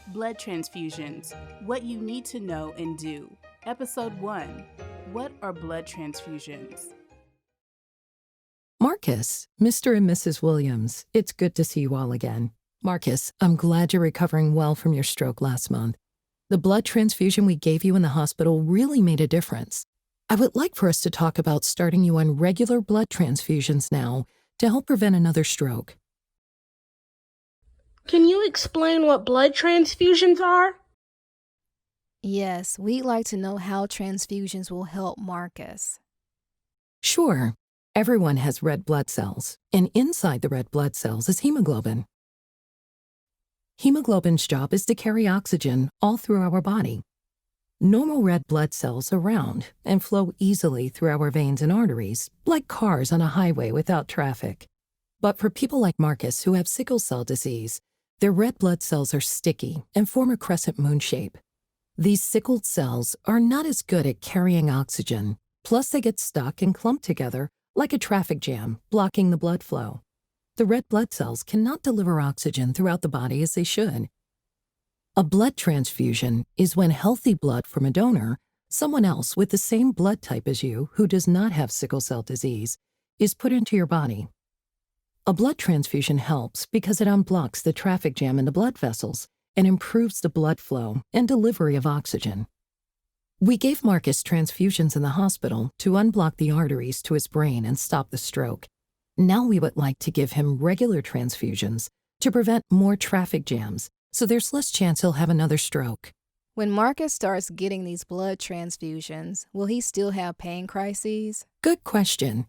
Blood transfusions, what you need to know and do. Episode 1, what are blood transfusions? Marcus, Mr. and Mrs. Williams, it's good to see you all again. Marcus, I'm glad you're recovering well from your stroke last month. The blood transfusion we gave you in the hospital really made a difference. I would like for us to talk about starting you on regular blood transfusions now to help prevent another stroke. Can you explain what blood transfusions are? Yes, we'd like to know how transfusions will help Marcus. Sure. Everyone has red blood cells, and inside the red blood cells is hemoglobin. Hemoglobin's job is to carry oxygen all through our body. Normal red blood cells are round and flow easily through our veins and arteries, like cars on a highway without traffic. But for people like Marcus who have sickle cell disease, their red blood cells are sticky and form a crescent moon shape. These sickled cells are not as good at carrying oxygen, plus they get stuck and clumped together like a traffic jam, blocking the blood flow. The red blood cells cannot deliver oxygen throughout the body as they should. A blood transfusion is when healthy blood from a donor, someone else with the same blood type as you who does not have sickle cell disease, is put into your body. A blood transfusion helps because it unblocks the traffic jam in the blood vessels and improves the blood flow and delivery of oxygen. We gave Marcus transfusions in the hospital to unblock the arteries to his brain and stop the stroke. Now we would like to give him regular transfusions to prevent more traffic jams, so there's less chance he'll have another stroke. When Marcus starts getting these blood transfusions, will he still have pain crises? Good question.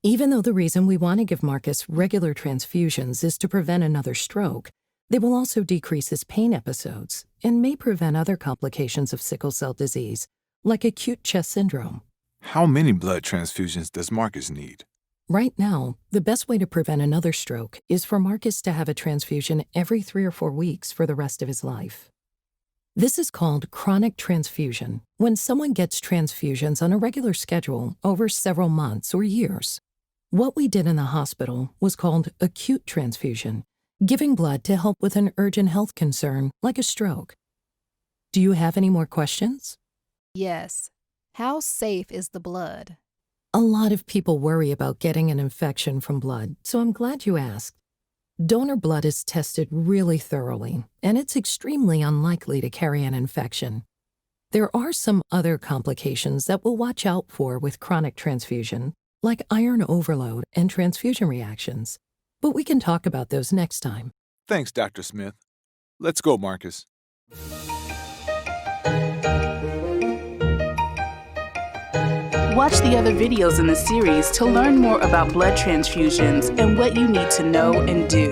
Even though the reason we want to give Marcus regular transfusions is to prevent another stroke, they will also decrease his pain episodes and may prevent other complications of sickle cell disease, like acute chest syndrome. How many blood transfusions does Marcus need? Right now, the best way to prevent another stroke is for Marcus to have a transfusion every 3 or 4 weeks for the rest of his life. This is called chronic transfusion, when someone gets transfusions on a regular schedule over several months or years. What we did in the hospital was called acute transfusion, giving blood to help with an urgent health concern like a stroke. Do you have any more questions? Yes. How safe is the blood? A lot of people worry about getting an infection from blood, so I'm glad you asked. Donor blood is tested really thoroughly, and it's extremely unlikely to carry an infection. There are some other complications that we'll watch out for with chronic transfusion, like iron overload and transfusion reactions, but we can talk about those next time. Thanks, Dr. Smith. Let's go, Marcus. Watch the other videos in the series to learn more about blood transfusions and what you need to know and do.